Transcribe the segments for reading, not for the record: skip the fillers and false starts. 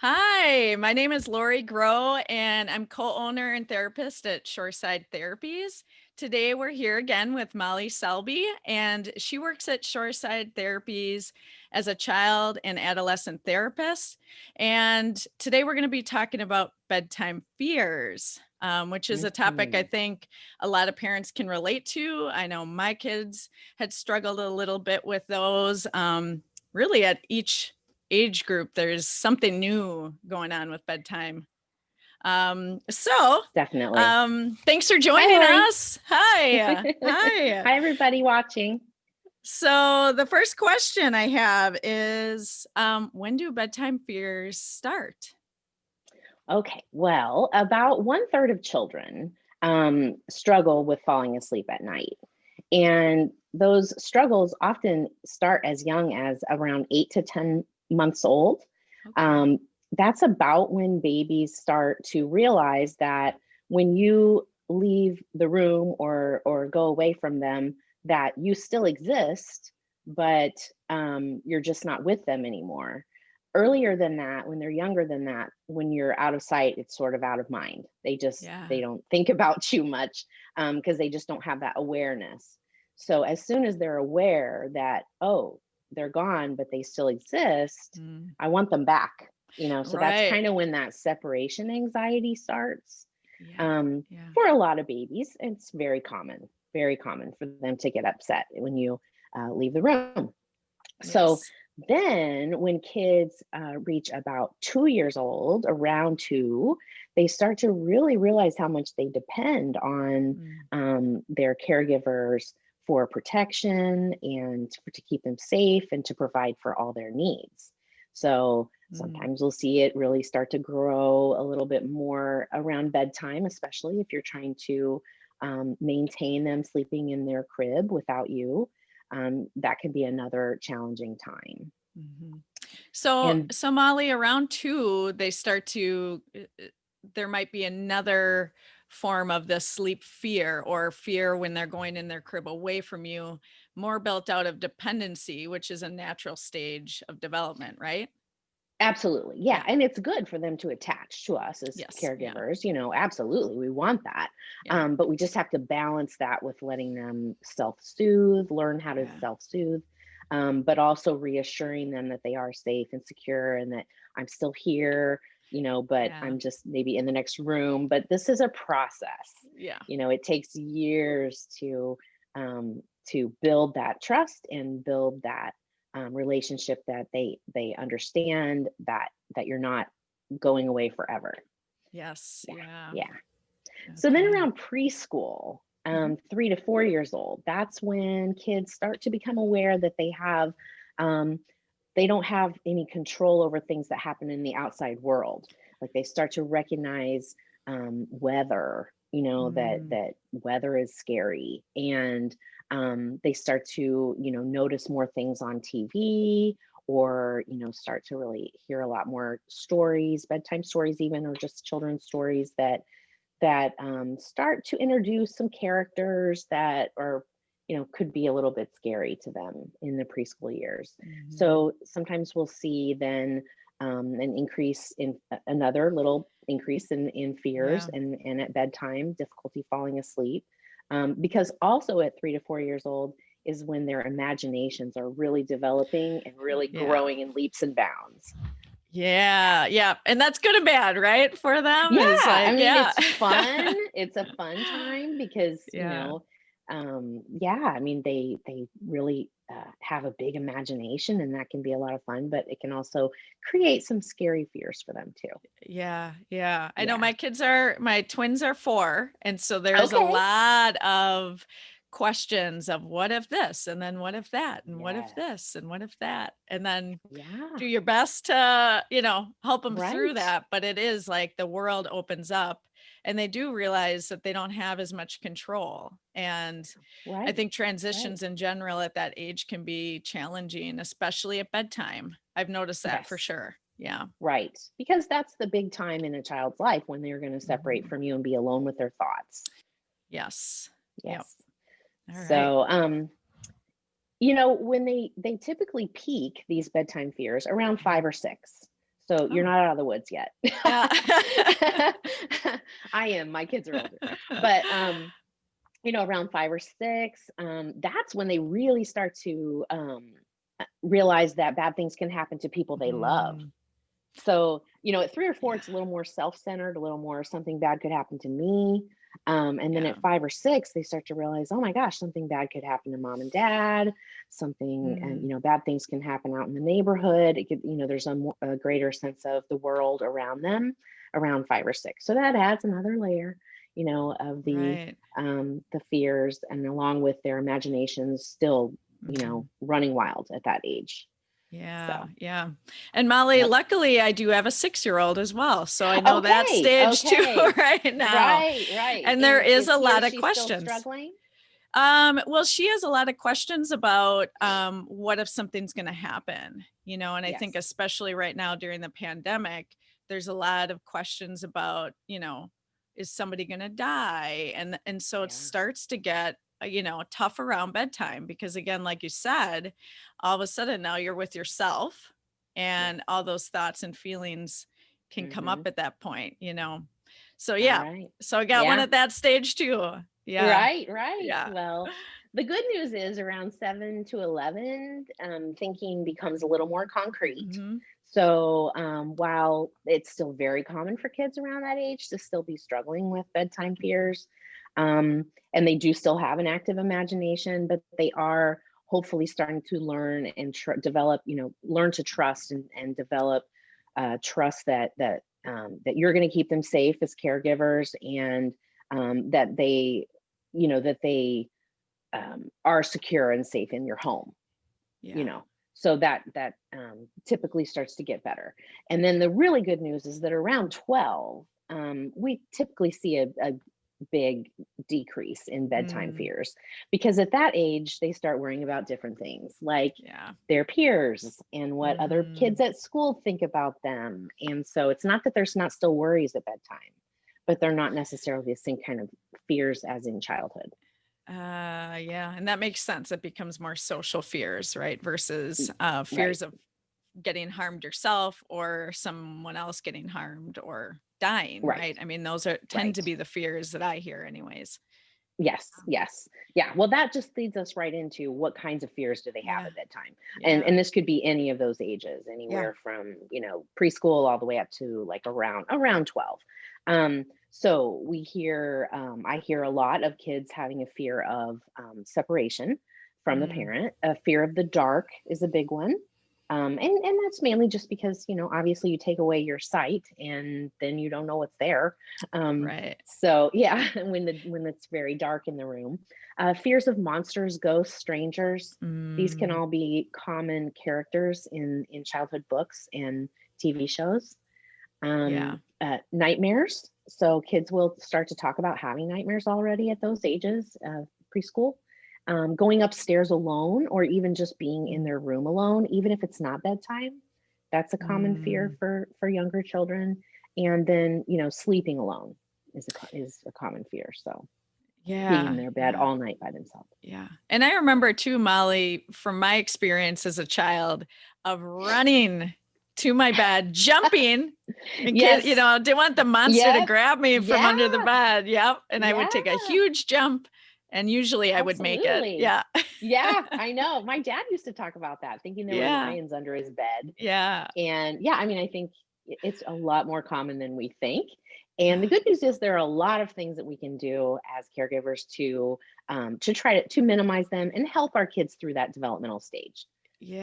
Hi, my name is Laurie Groh, and I'm co-owner and therapist at Shoreside Therapies. Today, we're here again with Molly Selby, and she works at Shoreside Therapies as a child and adolescent therapist. And today, we're going to be talking about bedtime fears, which is a topic I Mhm. think a lot of parents can relate to. I know my kids had struggled a little bit with those. Really, at each age group, there's something new going on with bedtime. Um, so, Definitely. Thanks for Hi, joining Lori. us. Hi. Hi. Hi, everybody watching. So, the first question I have is when do bedtime fears start? Okay, well, about one third of children struggle with falling asleep at night. And those struggles often start as young as around 8 to 10 months old. Okay. Um, that's about when babies start to realize that when you leave the room or go away from them, that you still exist, but you're just not with them anymore. Earlier than that, when they're younger than that, when you're out of sight, it's sort of out of mind. They Yeah. don't think about you much because they just don't have that awareness. So as soon as they're aware that, oh, they're gone, but they still exist, Mm, I want them back. So that's right. kind of when that separation anxiety starts. Yeah. Um, Yeah. for a lot of babies, it's very common for them to get upset when you leave the room. So Yes. then, when kids reach about 2 years old, around two, they start to really realize how much they depend on Mm, their caregivers for protection and to keep them safe and to provide for all their needs. So mm. sometimes we'll see it really start to grow a little bit more around bedtime, especially if you're trying to maintain them sleeping in their crib without you. That can be another challenging time. Mhm. So, And Molly, around two, they start to, there might be another form of the sleep fear or fear when they're going in their crib away from you, more built out of dependency, which is a natural stage of development, right? absolutely, yeah. Yeah. And it's good for them to attach to us as Yes. Yeah. caregivers, absolutely. We want that. Yeah. But we just have to balance that with letting them self soothe, learn how to Yeah. self soothe, but also reassuring them that they are safe and secure and that I'm still here, but Yeah. I'm just maybe in the next room. But this is a process. Yeah. It takes years to build that trust and build that relationship that they understand that you're not going away forever. Yes. Yeah, Yeah. yeah. So then Okay. around preschool, Mhm. 3 to 4 years old, that's when kids start to become aware that um, they don't have any control over things that happen in the outside world. Like they start to recognize weather, Mm, that weather is scary, and they start to notice more things on TV, or start to really hear a lot more stories, bedtime stories even, or just children's stories that start to introduce some characters that are could be a little bit scary to them in the preschool years. mhm. So sometimes we'll see then an increase in another little increase in fears Yeah. and at bedtime difficulty falling asleep, because also at 3 to 4 years old is when their imaginations are really developing and really Yeah. growing in leaps and bounds. Yeah. Yeah. And that's good and bad, right? For them Yeah, is I like, mean, yeah. it's fun. It's a fun time because, Yeah. yeah, I mean, they really have a big imagination, and that can be a lot of fun, but it can also create some scary fears for them too. Yeah, yeah. I know Yeah. my twins are 4, and so there's a Okay. lot of questions of what if this, and then what if that, and what if Yes. this, and what if that, and then Yeah. do your best to, help them through Right. that, but it is like the world opens up and they do realize that they don't have as much control. And I Right. think Right. transitions in general at that age can be challenging, especially at bedtime. I've noticed that for Yes. sure. Yeah. Right. Because that's the big time in a child's life when they're going to separate Mhm. from you and be alone with their thoughts. Yes. Yep. Yes. All right. So, when they typically peak these bedtime fears around 5 or 6. So you're Oh, not out of the woods yet. yeah. I am. My kids are older. But around 5 or 6, that's when they really start to realize that bad things can happen to people they love. Mm, So, at 3 or 4, yeah, it's a little more self-centered, a little more something bad could happen to me. And then yeah. at 5 or 6, they start to realize, oh my gosh, something bad could happen to mom and dad. Something, and Mm, bad things can happen out in the neighborhood. It could, there's a greater sense of the world around them around 5 or 6. So that adds another layer, of right. the fears, and along with their imaginations still, Mhm. running wild at that age. Yeah, So, yeah. And Molly, yep. luckily I do have a 6-year-old as well. So I know that Okay, stage too okay. right now. Right. And there And is is a he or lot of she still questions. struggling? Well, she has a lot of questions about what if something's going to happen, and I think Yes. especially right now during the pandemic, there's a lot of questions about, is somebody going to die? And so it Yeah. starts to get, tough around bedtime because again, like you said, all of a sudden now you're with yourself Yes. and all those thoughts and feelings can come up Mhm. at that point. So All yeah, right. so I got one Yeah. at that stage too. Yeah. Right. Yeah. Well, the good news is around 7 to 11, thinking becomes a little more concrete. Mhm. So, while it's still very common for kids around that age to still be struggling with bedtime fears, and they do still have an active imagination, but they are hopefully starting to learn and develop, learn to trust and develop trust that you're going to keep them safe as caregivers, and that they are secure and safe in your home, you Yeah. know. So that typically starts to get better. And then the really good news is that around 12, we typically see a big decrease in bedtime Mm, fears, because at that age they start worrying about different things like yeah. their peers and what other kids Mhm. at school think about them. And so it's not that there's not still worries at bedtime, but they're not necessarily the same kind of fears as in childhood. Yeah, and that makes sense. It becomes more social fears, right? Versus Right. fears of getting harmed yourself or someone else getting harmed or dying, Right. right? I mean, those are tend Right. to be the fears that I hear anyways. Yes. Yeah. Well, that just leads us right into what kinds of fears do they have Yeah. at bedtime? And Yeah. and this could be any of those ages, Yeah. anywhere from, preschool all the way up to like around 12. So I hear a lot of kids having a fear of separation from the Mm, parent. A fear of the dark is a big one. And that's mainly just because, obviously you take away your sight and then you don't know what's there. Um, right. so yeah, when it's very dark in the room, fears of monsters, ghosts, strangers. These can Mm, all be common characters in childhood books and TV shows. yeah. Nightmares. So kids will start to talk about having nightmares already at those ages, preschool. Going upstairs alone, or even just being in Mm, their room alone, even if it's not bedtime. That's a common fear mm, for younger children. And then, sleeping alone is a common fear. So being in yeah. their bed Yeah. all night by themselves. Yeah. And I remember too, Molly, from my experience as a child of running to my bed, jumping in case, Yes. didn't want the monster to Yep. grab me from Yeah. under the bed. Yep. And I would Yeah. take a huge jump and usually I would make it. Absolutely. Yeah. Yeah, I know. My dad used to talk about that, thinking there were Yeah. lions under his bed. Yeah. And yeah, I mean, I think it's a lot more common than we think. And the Yeah. good news is there are a lot of things that we can do as caregivers to try to minimize them and help our kids through that developmental stage,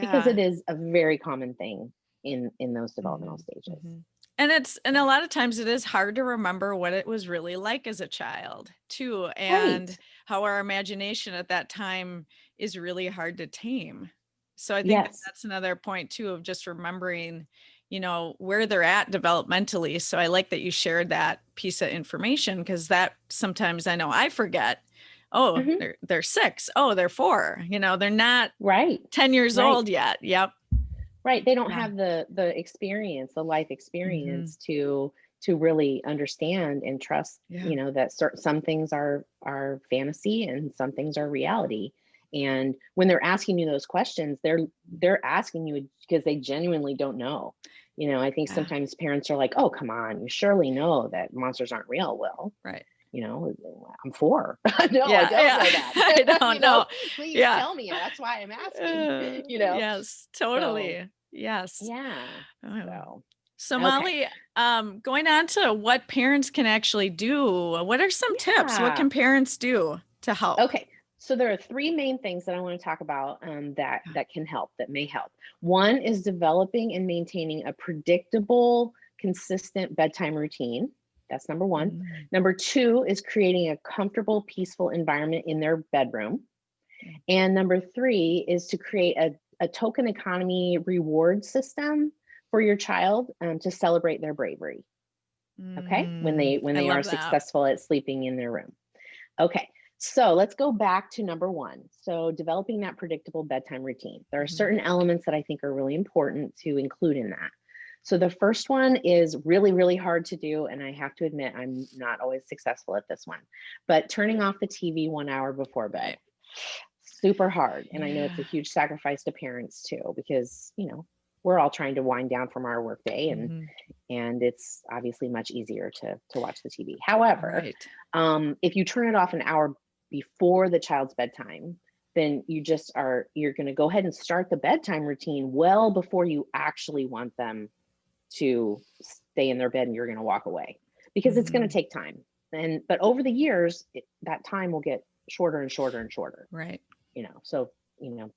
because Yeah. it is a very common thing in those developmental Mhm, stages. mhm. And a So, lot of times it is hard to remember what it was really like as a child too, right. and how our imagination at that time is really hard to tame. So I think that Yes. that's another point too of just remembering, where they're at developmentally. So I like that you shared that piece of information because that sometimes I know I forget. Oh, Hmm. they're 6. Oh, they're 4. They're not Right. 10 years Right. old yet. Yep. Right, they don't Yeah. have the experience, the life Hmm. experience to really understand and trust, Yeah. that some things are fantasy and some things are reality. And when they're asking you those questions, they're asking you because they genuinely don't know. I think Yeah. sometimes parents are like, "Oh, come on, you surely know that monsters aren't real." Well, Right. I'm four. No, I Yeah. don't Yeah. know I that. don't know. Please Yeah. tell me. That's why I'm asking. you know. Yes, So totally. Yes. yeah. Oh. So So okay. Molly, going on to what parents can actually do, what are some tips? What Yeah. can parents do to help? Okay. So there are three main things that I want to talk about that can help, that may help. One is developing and maintaining a predictable, consistent bedtime routine. That's number one. Mm, Number two is creating a comfortable, peaceful environment in their bedroom. And number three is to create a token economy reward system for your child to celebrate their bravery. Okay, when I they are love that. successful at sleeping in their room. Okay, so let's go back to number one. So developing that predictable bedtime routine. There are Mhm. certain elements that I think are really important to include in that. So the first one is really, really hard to do, and I have to admit I'm not always successful at this one. But turning off the TV 1 hour before bed, Right. super hard. And I know it's a Yeah. huge sacrifice to parents too, because we're all trying to wind down from our workday, Mhm. and it's obviously much easier to watch the TV. However, Right. if you turn it off an hour before the child's bedtime, then you're going to go ahead and start the bedtime routine well before you actually want them to stay in their bed and you're going to walk away, because it's going to Mhm. take time. But over the years, that time will get shorter and shorter and shorter. Right. So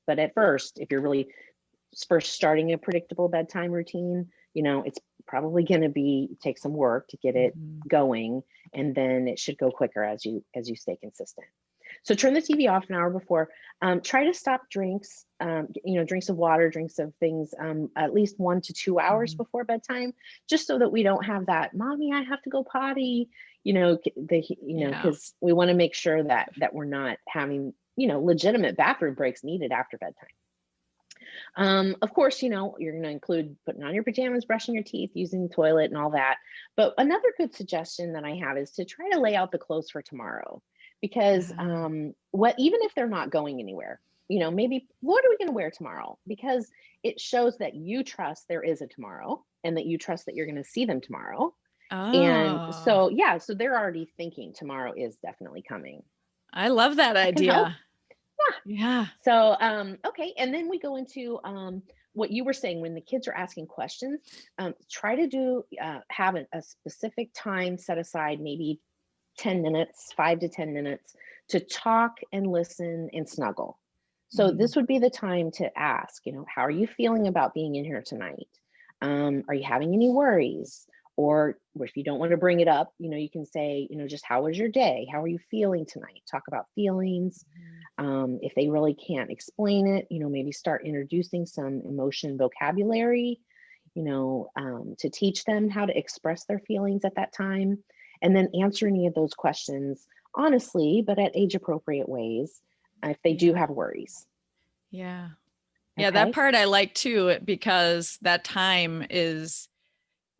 but at first, if you're really first starting a predictable bedtime routine, it's probably going to be take some work to get it Mhm. going, and then it should go quicker as you stay consistent. So turn the TV off an hour before. Try to stop drinks, drinks of water, drinks of things, at least 1 to 2 hours Mhm. before bedtime, just so that we don't have that, "Mommy, I have to go potty," Yeah. because we want to make sure that we're not having, legitimate bathroom breaks needed after bedtime. Of course, you're going to include putting on your pajamas, brushing your teeth, using the toilet, and all that. But another good suggestion that I have is to try to lay out the clothes for tomorrow, because Ah. what even if they're not going anywhere, maybe what are we going to wear tomorrow? Because it shows that you trust there is a tomorrow, and that you trust that you're going to see them tomorrow. And Oh, so, yeah, so they're already thinking tomorrow is definitely coming. I love that That can help. idea. Yeah. So, okay, and then we go into what you were saying when the kids are asking questions. Try to have a specific time set aside, maybe 10 minutes, 5 to 10 minutes, to talk and listen and snuggle. So Mhm. this would be the time to ask, how are you feeling about being in here tonight? Are you having any worries? Or if you don't want to bring it up, you can say, just how was your day? How are you feeling tonight? Talk about feelings. Mhm. If they really can't explain it, maybe start introducing some emotion vocabulary, to teach them how to express their feelings at that time. And then answer any of those questions honestly, but at age appropriate ways, if they do Yeah. have worries. Yeah. Yeah, that Okay. part I like too, because that time is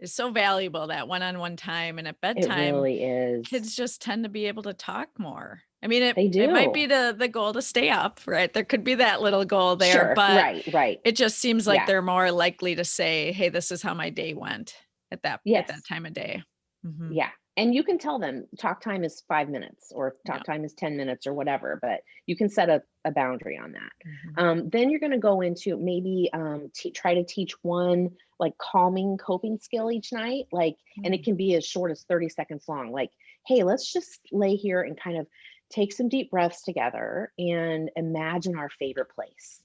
so valuable, that one-on-one time. And at It bedtime, really is. kids just tend to be able to talk more. I mean, it They it might be do. the goal to stay up, right? There could be that little goal there, Sure. but Right. Right. it just seems like Yeah. they're more likely to say, "Hey, this is how my day went," at that Yes. time of day. Mhm. Yeah. And you can tell them talk time is 5 minutes, or Yeah. talk time is 10 minutes, or whatever, but you can set a boundary on that. Mhm. Then you're going to go into maybe try to teach one like calming coping skill each night. And it Mm. can be as short as 30 seconds long. Like, hey, let's just lay here and kind of take some deep breaths together and imagine our favorite place.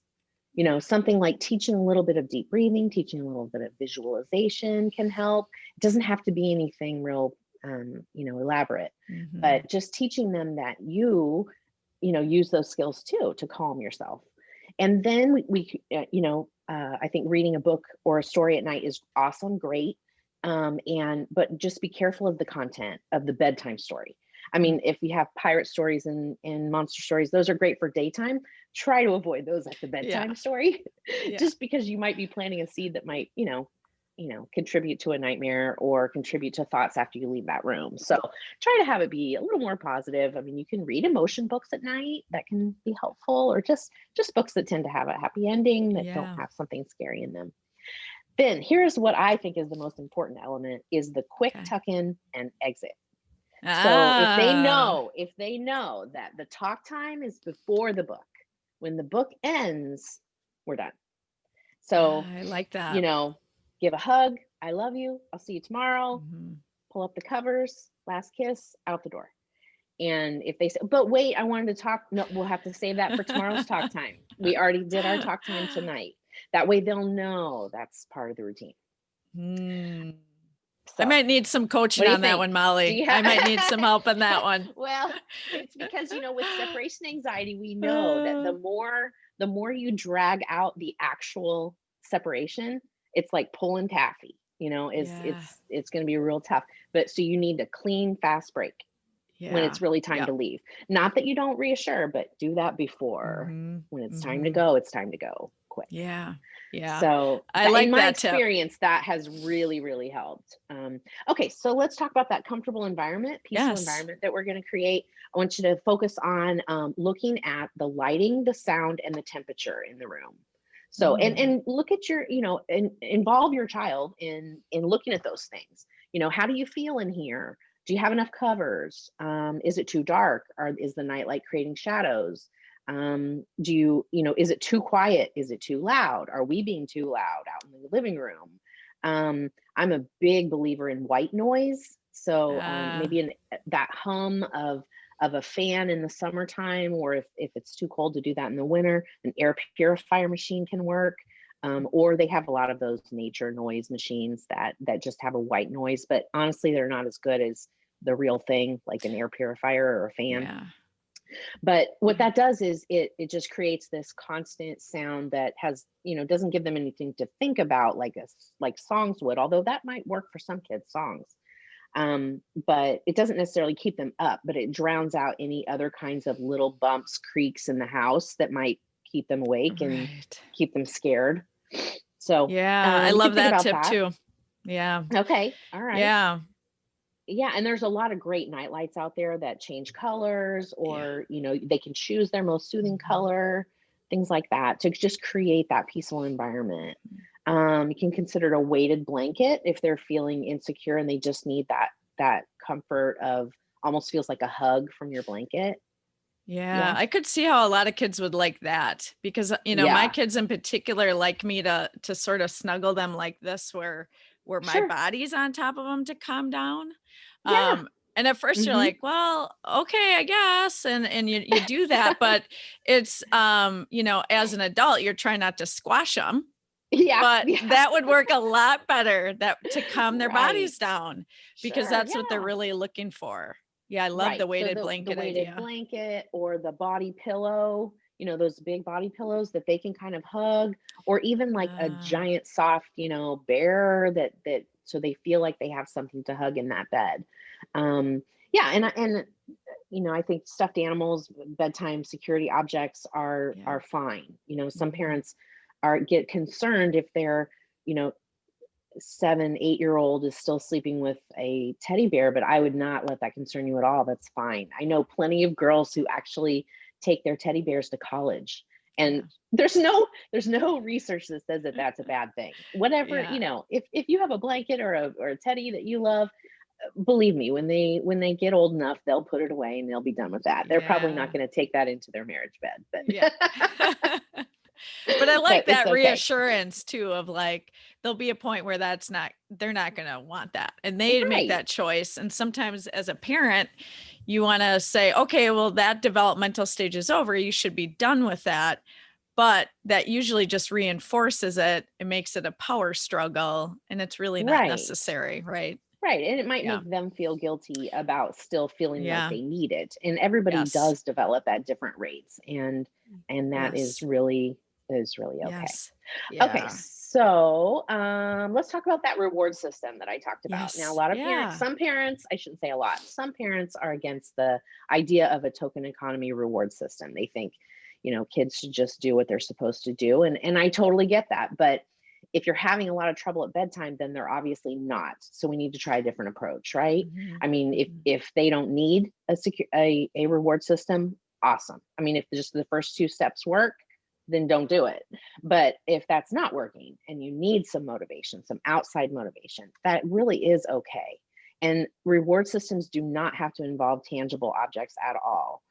Something like teaching a little bit of deep breathing, teaching a little bit of visualization can help. It doesn't have to be anything real, elaborate, Mhm. but just teaching them that use those skills too to calm yourself. And then I think reading a book or a story at night is awesome, great. But just be careful of the content of the bedtime story. I Mm. mean, if you have pirate stories and monster stories, those are great for daytime. Try to avoid those at the Yeah. bedtime story, Yeah. just because you might be planting a seed that might, contribute to a nightmare or contribute to thoughts after you leave that room. So try to have it be a little more positive. I mean, you can read emotion books at night, that can be helpful, or just books that tend to have a happy ending, that don't Yeah. have something scary in them. Then here's what I think is the most important element, is the quick Okay. tuck in and exit. So Ah, if they know that the talk time is before the book, when the book ends, we're done. So, I like you that. know, give a hug. I love you. I'll see you tomorrow. Mhm. Pull up the covers, last kiss, out the door. And if they say, but wait, I wanted to talk, no, we'll have to save that for tomorrow's talk time. We already did our talk time tonight. That way they'll know that's part of the routine. Hmm. I So, might need some what coaching do you on that think? one, Do Molly. you I have, might need some help on that one. well, it's because, with separation anxiety, we know that Uh, the more you drag out the actual separation, it's like pulling taffy, yeah. it's going to be real tough. But so you need a clean, fast break when Yeah. it's really time Yep. to leave. Not that you don't reassure, but do that before. Mm-hmm. When it's time to Mm-hmm. go, it's time to go quick. Yeah. Yeah. So I that, in like my that tip. experience, that has really, really helped. Okay, so let's talk about that comfortable environment, peaceful Yes. environment that we're going to create. I want you to focus on looking at the lighting, the sound, and the temperature in the room. So, Mm. and look at your, and involve your child in looking at those things. How do you feel in here? Do you have enough covers? Is it too dark? Or is the nightlight creating shadows? Do is it too quiet? Is it too loud? Are we being too loud out in the living room? I'm a big believer in white noise. So Uh, maybe that hum of a fan in the summertime, or if it's too cold to do that in the winter, an air purifier machine can work. Or they have a lot of those nature noise machines that just have a white noise, but honestly, they're not as good as the real thing, like an air purifier or a fan. yeah. But what Yeah. that does is it just creates this constant sound that has, doesn't give them anything to think about, like songs would, although that might work for some kids, songs. But it doesn't necessarily keep them up, but it drowns out any other kinds of little bumps, creaks in the house that might keep them awake and Right. keep them scared. So Yeah. I you can love think that about tip that. too. Yeah. Okay, all right. Yeah. Yeah, and there's a lot of great night lights out there that change colors, Yeah. or they can choose their most soothing Mhm. color, things like that, to just create that peaceful environment. You can consider it a weighted blanket if they're feeling insecure and they just need that comfort of, almost feels like a hug from your blanket. Yeah, Yeah. I could see how a lot of kids would like that because my Yeah. kids in particular like me to sort of snuggle them like this where my Sure. body's on top of them to calm down. Yeah. And at first you're Hmm. like, well, okay, I guess. And you do that, but it's as an adult, you're trying not to squash them, Yeah. but Yeah. that would work a lot better that to calm their Right. bodies down because Sure. that's what they're Yeah. really looking for. Yeah, I love the Right. So weighted the blanket weighted idea. blanket or the body pillow, those big body pillows that they can kind of hug, or even like a Uh, giant soft, bear that so they feel like they have something to hug in that bed. Um, yeah, and I think stuffed animals, bedtime security objects yeah. are fine. Some Mhm. parents get concerned if they're, you know, 7, 8-year-old is still sleeping with a teddy bear, but I would not let that concern you at all. That's fine. I know plenty of girls who actually take their teddy bears to college, and Yeah. there's no research that says that that's a bad thing. Whatever, Yeah. if you have a blanket or a teddy that you love, believe me, when they get old enough, they'll put it away and they'll be done with that. They're probably not Yeah. going to take that into their marriage bed, Yeah. But I but like it's that okay. reassurance too of like there'll be a point where they're not going to want that and they make Right. that choice. And sometimes as a parent, you want to say, okay, well, that developmental stage is over. You should be done with that. But that usually just reinforces it. It makes it a power struggle and it's really not Right. necessary. Right. Right. And it might Yeah. make them feel guilty about still feeling like Yeah. they need it. And everybody Yes. does develop at different rates. And that Yes. is really okay. Yes. Okay, Yeah. so let's talk about that reward system that I talked about. Now, a Yes. lot of parents, Yeah. some parents, I shouldn't say a lot, some parents are against the idea of a token economy reward system. They think, kids should just do what they're supposed to do. And I totally get that. But if you're having a lot of trouble at bedtime, then they're obviously not. So we need to try a different approach, right? Mhm, I mean, mhm. if they don't need a reward system, awesome. I mean, if just the first two steps work, then don't do it. But if that's not working and you need some motivation, some outside motivation, that really is okay. And reward systems do not have to involve tangible objects at all.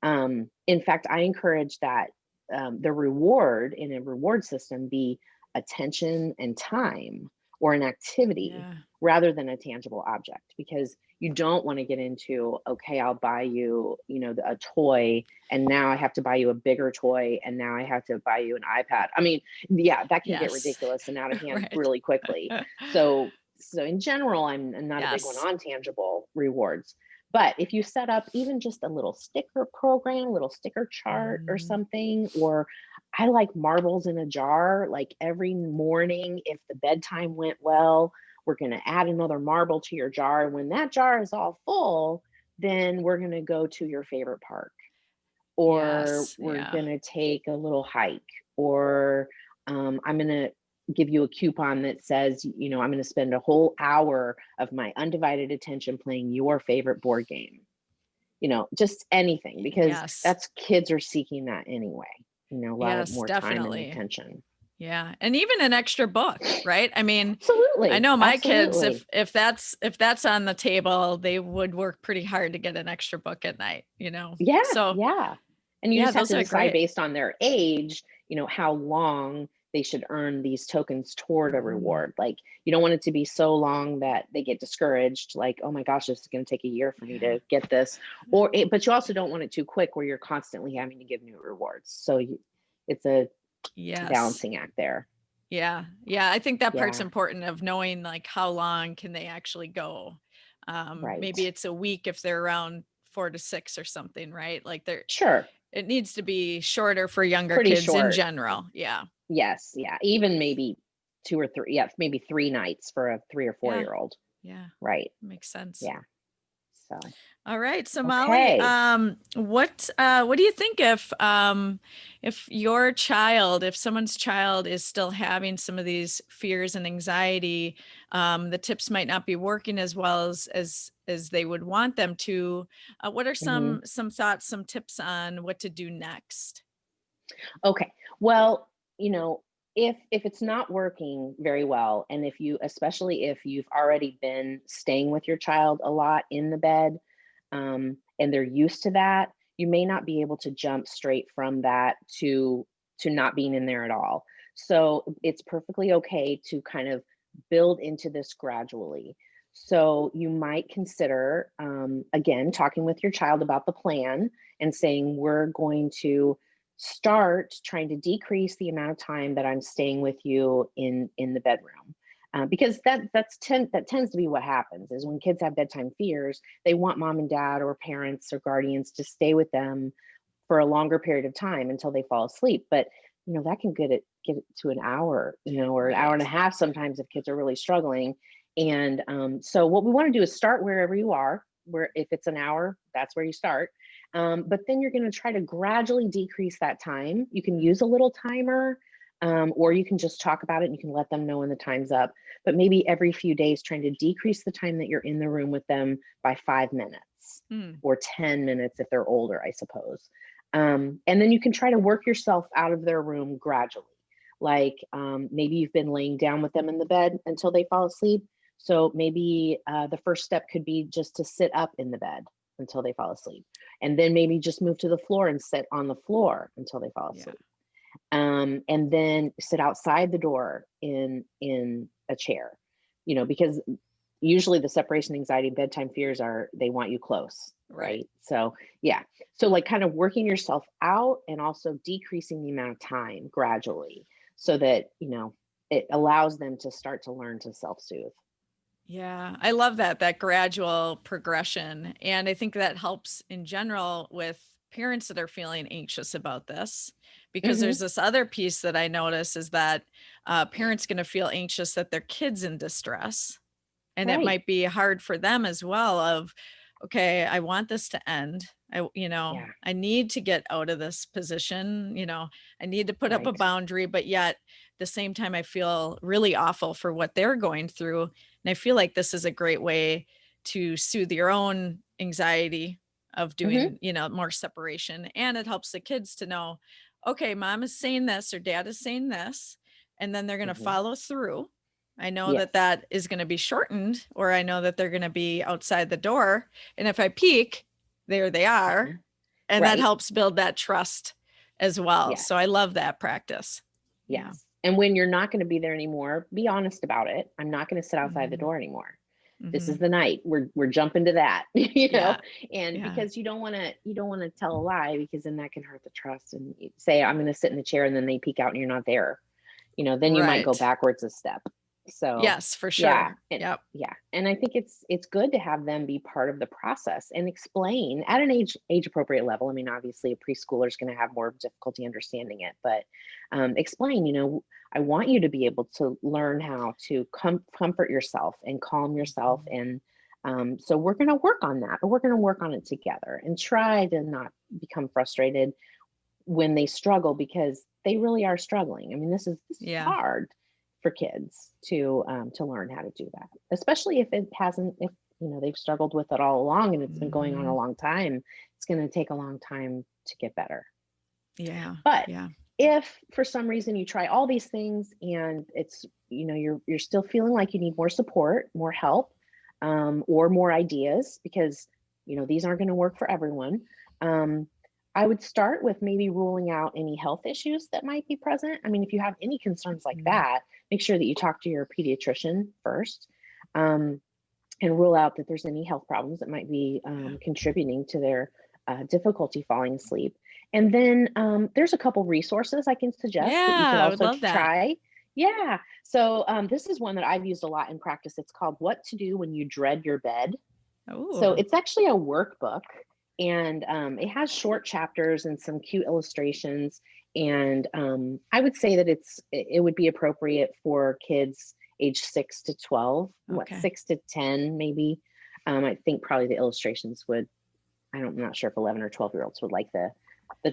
In fact, I encourage that the reward in a reward system be attention and time or an activity Yeah. rather than a tangible object, because you don't want to get into, okay, I'll buy you, a toy, and now I have to buy you a bigger toy, and now I have to buy you an iPad. I mean, yeah, that can get Yes. ridiculous and out of hand Right. really quickly. So in general, I'm not a big one Yes. on tangible rewards. But if you set up even just a little sticker program, a little sticker chart or Mhm. something, or I like marbles in a jar, like every morning, if the bedtime went well, we're going to add another marble to your jar. And when that jar is all full, then we're going to go to your favorite park, or Yes. we're Yeah. going to take a little hike, or I'm going to give you a coupon that says, I'm going to spend a whole hour of my undivided attention playing your favorite board game. Just anything, because Yes. that's kids are seeking that anyway, a lot of Yes, more time and definitely. attention. Yeah. And even an extra book, right? I mean, I Absolutely. know my kids, Absolutely. if that's on the table, they would work pretty hard to get an extra book at night, you know. Yeah. So Yeah. And you yeah, just have those to are decide great. based on their age, how long they should earn these tokens toward a Mhm. reward. Like, you don't want it to be so long that they get discouraged, like, oh my gosh, this is going to take a year for me Yeah. to get this. But you also don't want it too quick where you're constantly having to give new rewards. So it's a Yes. balancing act there. Yeah. Yeah. I think that part's Yeah. important of knowing like how long can they actually go. Right. Maybe it's a week if they're around 4 to 6 or something, right? Like Sure. it needs to be shorter for younger Pretty kids in short. general. Yeah. Yes. Yeah. Even maybe 2 or 3. Yeah. Maybe 3 nights for a 3 or 4 Yeah. year old. Yeah. Right. Makes sense. Yeah. So, All right. So Molly, okay. what do you think if your child, if someone's child is still having some of these fears and anxiety, the tips might not be working as well as they would want them to. What are Mhm. some thoughts, some tips on what to do next? Okay. Well, if it's not working very well, and if you, especially if you've already been staying with your child a lot in the bed, and they're used to that, you may not be able to jump straight from that to not being in there at all. So it's perfectly okay to kind of build into this gradually. So you might consider, again, talking with your child about the plan and saying, we're going to start trying to decrease the amount of time that I'm staying with you in the bedroom. Because that tends to be what happens is when kids have bedtime fears, they want mom and dad or parents or guardians to stay with them for a longer period of time until they fall asleep. But that can get it to an hour, or an hour and Right. a half sometimes if kids are really struggling. And so what we want to do is start wherever you are. Where if it's an hour, that's where you start. But then you're going to try to gradually decrease that time. You can use a little timer, or you can just talk about it and you can let them know when the time's up. But maybe every few days, trying to decrease the time that you're in the room with them by 5 minutes Mm, or 10 minutes if they're older, I suppose. And then you can try to work yourself out of their room gradually. Like maybe you've been laying down with them in the bed until they fall asleep. So maybe the first step could be just to sit up in the bed until they fall asleep. And then maybe just move to the floor and sit on the floor until they fall yeah. asleep. And then sit outside the door in a chair, because usually the separation anxiety bedtime fears are they want you close, Right. right? So yeah, so like kind of working yourself out and also decreasing the amount of time gradually so that it allows them to start to learn to self-soothe. Yeah, I love that gradual progression. And I think that helps in general with parents that are feeling anxious about this, because there's Hmm. this other piece that I notice is that parents going to feel anxious that their kid's in distress. And it Right. might be hard for them as well of, okay, I want this to end. Yeah. I need to get out of this position, I need to put up a Right. boundary, but yet the same time, I feel really awful for what they're going through. And I feel like this is a great way to soothe your own anxiety of Hmm. doing, more separation. And it helps the kids to know, okay, mom is saying this or dad is saying this, and then they're going to Hmm. follow through. I know that Yes. that is going to be shortened, or I know that they're going to be outside the door. And if I peek, there they are. Mhm. And that Right. helps build that trust as well. So I Yes. love that practice. Yeah. Yes. And when you're not going to be there anymore, be honest about it. I'm not going to sit outside the Mhm. door anymore. This is Mhm. the night. We're jumping to that, Yeah. and Yeah. because you don't want to tell a lie, because then that can hurt the trust. And you say, I'm going to sit in the chair, and then they peek out and you're not there. Then you might go Right. backwards a step. So Yes, for yeah, sure. Yep. and I think it's good to have them be part of the process and explain at an age appropriate level. I mean, obviously a preschooler is going to have more difficulty understanding it, but explain. I want you to be able to learn how to comfort yourself and calm yourself, Mhm. and so we're going to work on that, but we're going to work on it together and try to not become frustrated when they struggle, because they really are struggling. I mean, this is Yeah. hard for kids to learn how to do that, especially if it hasn't, if they've struggled with it all along and it's been going on a Mhm. long time. It's going to take a long time to get better. Yeah. But Yeah. if for some reason you try all these things and it's you're still feeling like you need more support, more help, or more ideas, because these aren't going to work for everyone. um, I would start with maybe ruling out any health issues that might be present. I mean, if you have any concerns like Mhm. that, make sure that you talk to your pediatrician first, um, and rule out that there's any health problems that might be Yeah. contributing to their difficulty falling asleep. And then there's a couple resources I can suggest that you could Yeah, I would also love that. try. Yeah. So this is one that I've used a lot in practice. It's called What to Do When You Dread Your Bed. So Oh, it's actually a workbook, and it has short chapters and some cute illustrations. And I would say that it would be appropriate for kids age 6 to 12, what, okay. 6 to 10 maybe. I think probably the illustrations would. I'm not sure if 11 or 12-year-olds would like the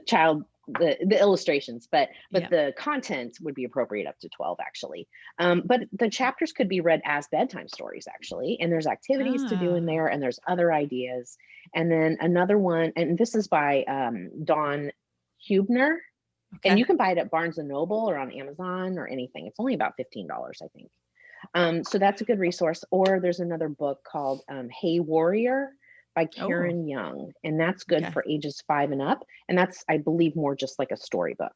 child the illustrations, but Yeah. the content would be appropriate up to 12 actually. But the chapters could be read as bedtime stories actually, and there's activities to do in Ah, there, and there's other ideas. And then another one, and this is by Dawn Hubner, and okay. you can buy it at Barnes and Noble or on Amazon or anything. It's only about $15, I think. So that's a good resource. Or there's another book called Hey Warrior by Oh, Karen Young, and that's good okay. for ages 5 and up. And that's, I believe, more just like a storybook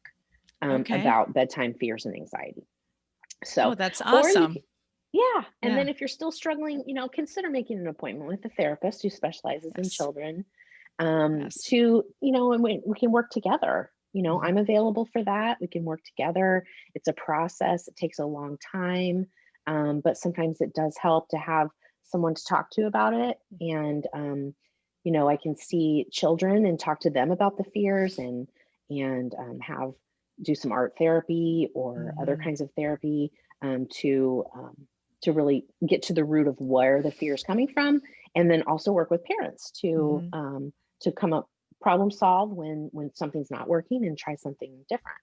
Okay. about bedtime fears and anxiety. Oh, So, that's or you awesome. yeah. And Yeah. then if you're still struggling, consider making an appointment with a therapist who specializes in Yes. children, Yes. and we can work together. Mhm. I'm available for that. We can work together. It's a process. It takes a long time. But sometimes it does help to have someone to talk to about it. And, I can see children and talk to them about the fears, and have do some art therapy or other Mhm. kinds of therapy, to really get to the root of where the fear is coming from, and then also work with parents Mhm. to come up problem solve when something's not working, and try something different.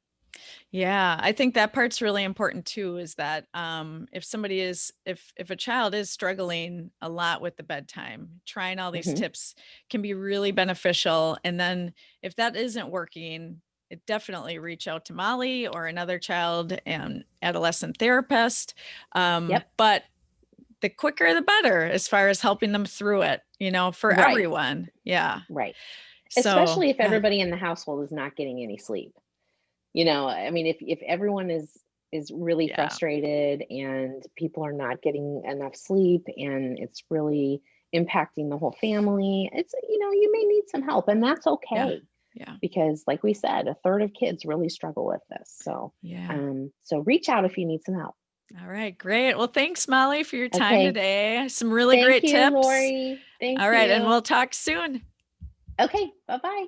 Yeah, I think that part's really important too, is that if a child is struggling a lot with the bedtime, trying all these Hmm. tips can be really beneficial. And then if that isn't working, it definitely reach out to Molly or another child and adolescent therapist. Yep. But the quicker the better as far as helping them through it, for Right. everyone. Yeah. Right. So Especially if yeah. everybody in the household is not getting any sleep. I mean, if everyone is really Yeah. frustrated and people are not getting enough sleep, and it's really impacting the whole family, you may need some help, and that's Yeah. okay, Yeah. because like we said, a third of kids really struggle with this. So Yeah. so reach out if you need some help. All right, great. Well, thanks, Molly, for your time Okay. today. Some really Thank great you, tips. Lori. Thank All right, and we'll you. talk soon. Okay. Bye-bye.